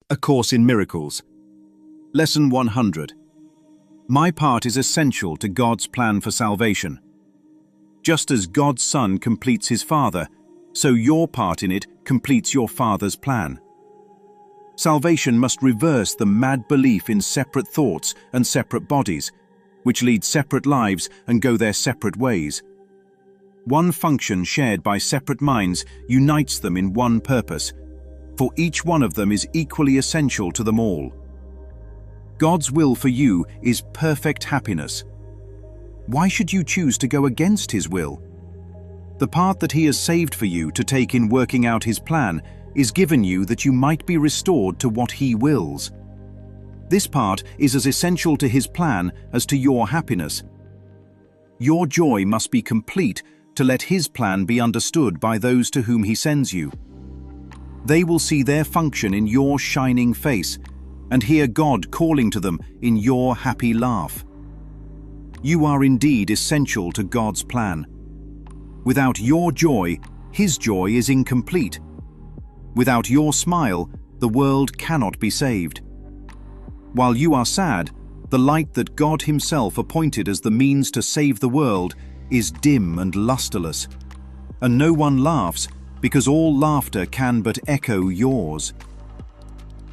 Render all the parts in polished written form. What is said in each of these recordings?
A Course in Miracles. Lesson 100. My part is essential to God's plan for salvation. Just as God's Son completes his Father, so your part in it completes your Father's plan. Salvation must reverse the mad belief in separate thoughts and separate bodies, which lead separate lives and go their separate ways. One function shared by separate minds unites them in one purpose, for each one of them is equally essential to them all. God's will for you is perfect happiness. Why should you choose to go against his will? The part that he has saved for you to take in working out his plan is given you that you might be restored to what he wills. This part is as essential to his plan as to your happiness. Your joy must be complete to let his plan be understood by those to whom he sends you. They will see their function in your shining face and hear God calling to them in your happy laugh. You are indeed essential to God's plan. Without your joy, his joy is incomplete. Without your smile, the world cannot be saved. While you are sad, the light that God himself appointed as the means to save the world is dim and lusterless, and no one laughs because all laughter can but echo yours.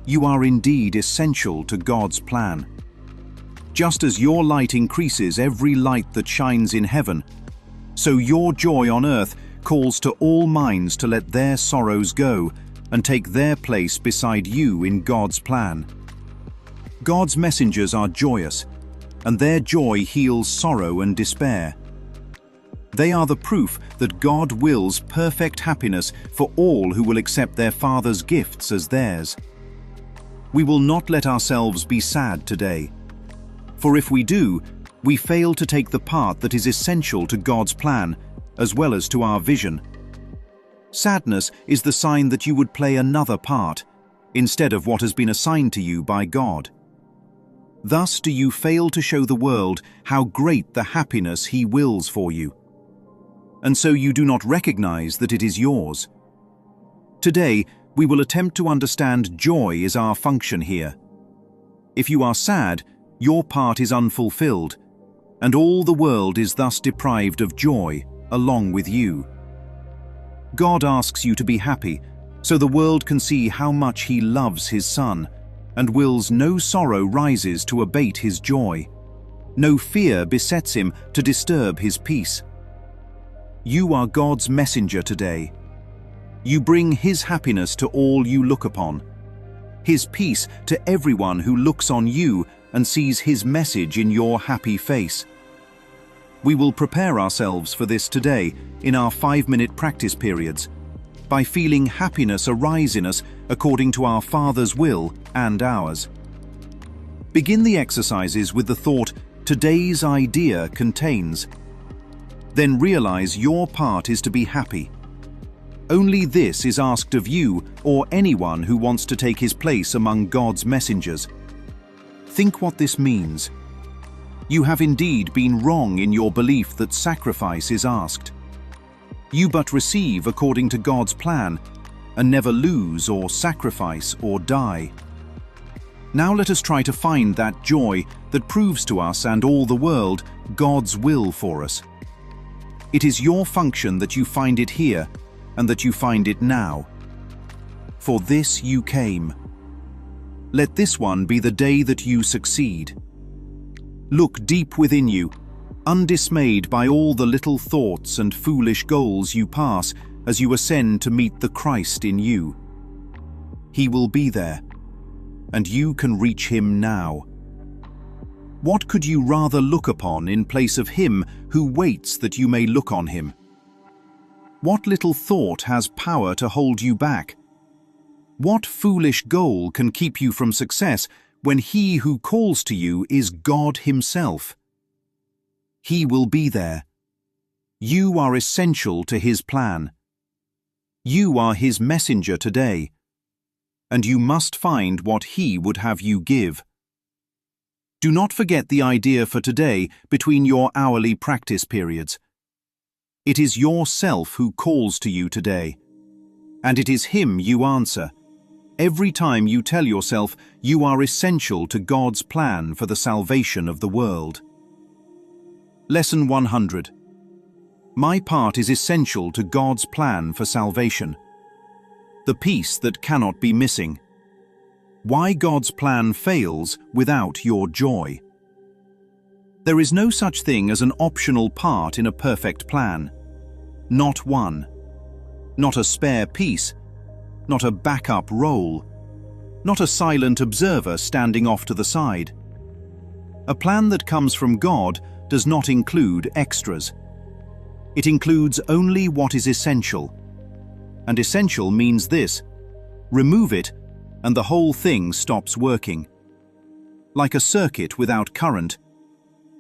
You are indeed essential to God's plan. Just as your light increases every light that shines in heaven, so your joy on earth calls to all minds to let their sorrows go and take their place beside you in God's plan. God's messengers are joyous, and their joy heals sorrow and despair. They are the proof that God wills perfect happiness for all who will accept their Father's gifts as theirs. We will not let ourselves be sad today, for if we do, we fail to take the part that is essential to God's plan, as well as to our vision. Sadness is the sign that you would play another part, instead of what has been assigned to you by God. Thus do you fail to show the world how great the happiness he wills for you. And so you do not recognize that it is yours. Today, we will attempt to understand joy is our function here. If you are sad, your part is unfulfilled, and all the world is thus deprived of joy along with you. God asks you to be happy, so the world can see how much he loves his Son, and wills no sorrow rises to abate his joy. No fear besets him to disturb his peace. You are God's messenger today. You bring his happiness to all you look upon, his peace to everyone who looks on you and sees his message in your happy face. We will prepare ourselves for this today in our 5-minute practice periods, by feeling happiness arise in us according to our Father's will and ours. Begin the exercises with the thought, today's idea contains. Then realize your part is to be happy. Only this is asked of you or anyone who wants to take his place among God's messengers. Think what this means. You have indeed been wrong in your belief that sacrifice is asked. You but receive according to God's plan, and never lose or sacrifice or die. Now let us try to find that joy that proves to us and all the world God's will for us. It is your function that you find it here, and that you find it now. For this you came. Let this one be the day that you succeed. Look deep within you, undismayed by all the little thoughts and foolish goals you pass as you ascend to meet the Christ in you. He will be there, and you can reach him now. What could you rather look upon in place of him who waits that you may look on him? What little thought has power to hold you back? What foolish goal can keep you from success when he who calls to you is God himself? He will be there. You are essential to his plan. You are his messenger today, and you must find what he would have you give. Do not forget the idea for today between your hourly practice periods. It is yourself who calls to you today, and it is him you answer. every time you tell yourself you are essential to God's plan for the salvation of the world. Lesson 100. My part is essential to God's plan for salvation. The piece that cannot be missing. Why God's plan fails without your joy. There is no such thing as an optional part in a perfect plan. Not one. Not a spare piece. Not a backup role. Not a silent observer standing off to the side. A plan that comes from God does not include extras. It includes only what is essential. And essential means this: remove it, and the whole thing stops working. Like a circuit without current.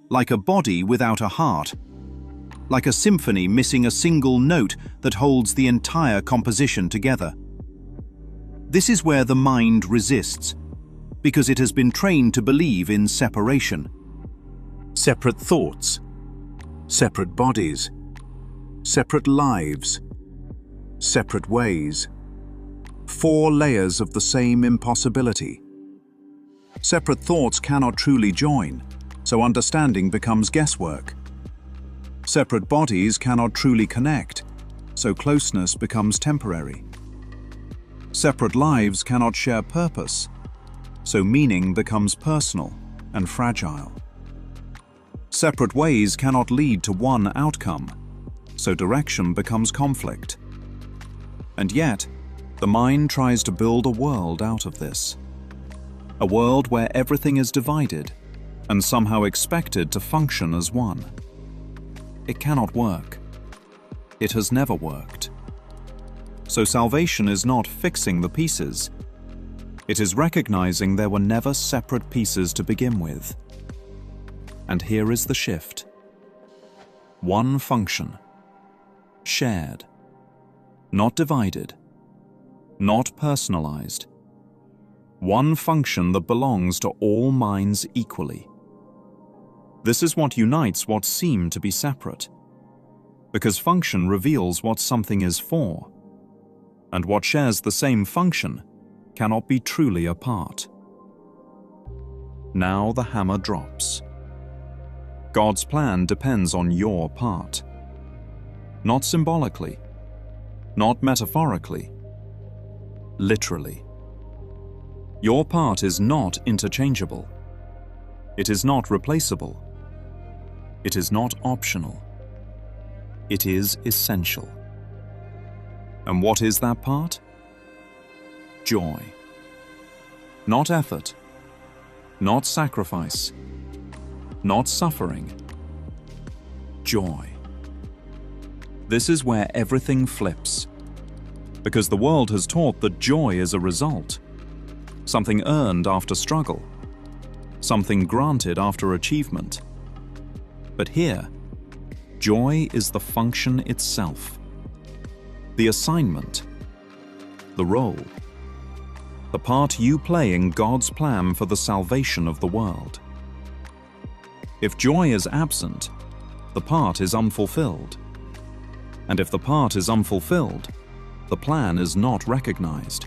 Like a body without a heart. Like a symphony missing a single note that holds the entire composition together. This is where the mind resists, because it has been trained to believe in separation. Separate thoughts, separate bodies, separate lives, separate ways. 4 layers of the same impossibility. Separate thoughts cannot truly join, so understanding becomes guesswork. Separate bodies cannot truly connect, so closeness becomes temporary. Separate lives cannot share purpose, so meaning becomes personal and fragile. Separate ways cannot lead to one outcome, so direction becomes conflict. And yet, the mind tries to build a world out of this. A world where everything is divided and somehow expected to function as one. It cannot work. It has never worked. So salvation is not fixing the pieces. It is recognizing there were never separate pieces to begin with. And here is the shift. One function. Shared. Not divided. Not personalized. One function that belongs to all minds equally. This is what unites what seem to be separate. Because function reveals what something is for. And what shares the same function cannot be truly apart. Now the hammer drops. God's plan depends on your part. Not symbolically, not metaphorically, literally. Your part is not interchangeable. It is not replaceable. It is not optional. It is essential. And what is that part? Joy. Not effort. Not sacrifice. Not suffering. Joy. This is where everything flips. Because the world has taught that joy is a result. Something earned after struggle. Something granted after achievement. But here, joy is the function itself. The assignment, the role, the part you play in God's plan for the salvation of the world. If joy is absent, the part is unfulfilled. And if the part is unfulfilled, the plan is not recognized.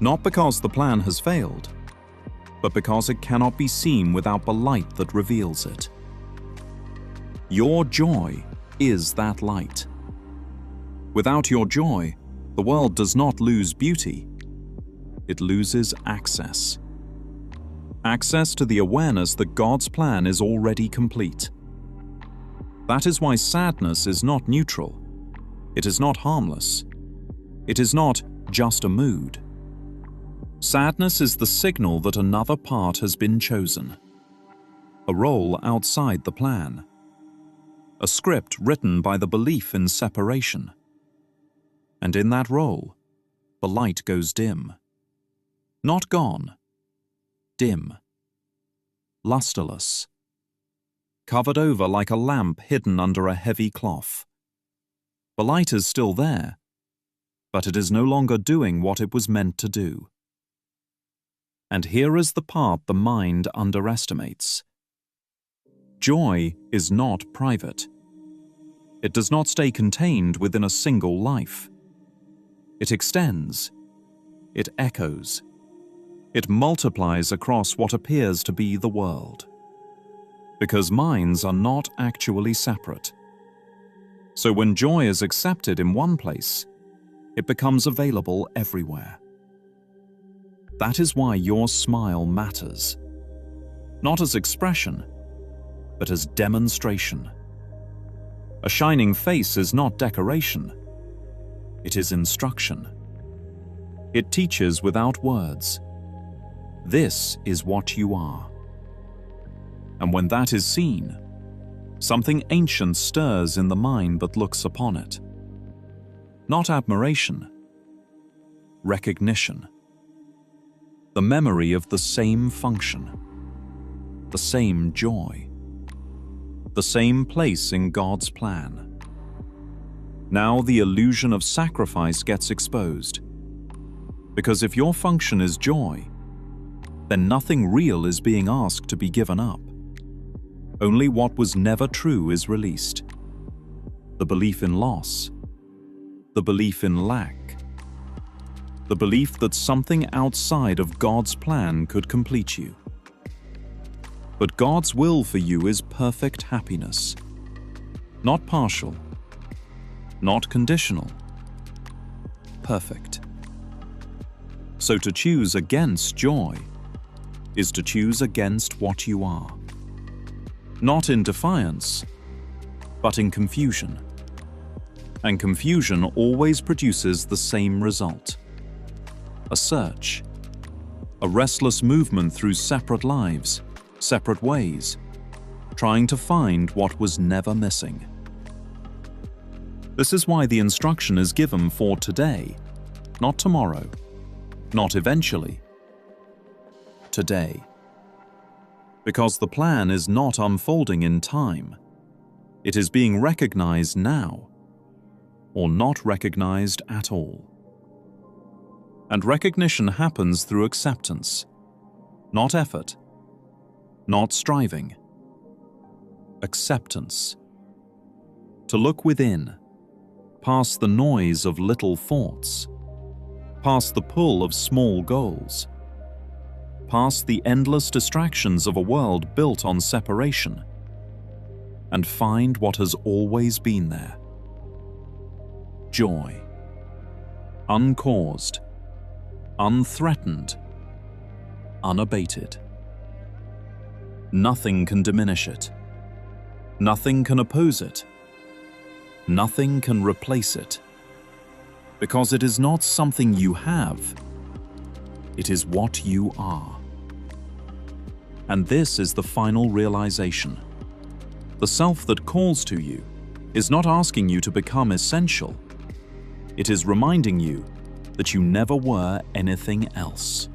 Not because the plan has failed, but because it cannot be seen without the light that reveals it. Your joy is that light. Without your joy, the world does not lose beauty. It loses access. Access to the awareness that God's plan is already complete. That is why sadness is not neutral. It is not harmless. It is not just a mood. Sadness is the signal that another part has been chosen. A role outside the plan. A script written by the belief in separation. And in that role, the light goes dim. Not gone. Dim. Lusterless. Covered over like a lamp hidden under a heavy cloth. The light is still there, but it is no longer doing what it was meant to do. And here is the part the mind underestimates. Joy is not private. It does not stay contained within a single life. It extends. it echoes. It multiplies across what appears to be the world. Because minds are not actually separate. So when joy is accepted in one place, it becomes available everywhere. That is why your smile matters. Not as expression, but as demonstration. A shining face is not decoration. It is instruction. It teaches without words. This is what you are. And when that is seen, something ancient stirs in the mind that looks upon it. Not admiration, recognition. The memory of the same function, the same joy, the same place in God's plan. Now the illusion of sacrifice gets exposed. Because if your function is joy, then nothing real is being asked to be given up. Only what was never true is released. The belief in loss, the belief in lack, the belief that something outside of God's plan could complete you. But God's will for you is perfect happiness, not partial, not conditional, perfect. So to choose against joy is to choose against what you are. Not in defiance, but in confusion. And confusion always produces the same result. A search, a restless movement through separate lives, separate ways, trying to find what was never missing. This is why the instruction is given for today, not tomorrow, not eventually, today. Because the plan is not unfolding in time. It is being recognized now, or not recognized at all. And recognition happens through acceptance, not effort, not striving. Acceptance. To look within, past the noise of little thoughts, past the pull of small goals, past the endless distractions of a world built on separation, and find what has always been there. Joy. Uncaused, unthreatened, unabated. Nothing can diminish it. Nothing can oppose it. Nothing can replace it. Because it is not something you have. It is what you are. And this is the final realization. The self that calls to you is not asking you to become essential. It is reminding you that you never were anything else.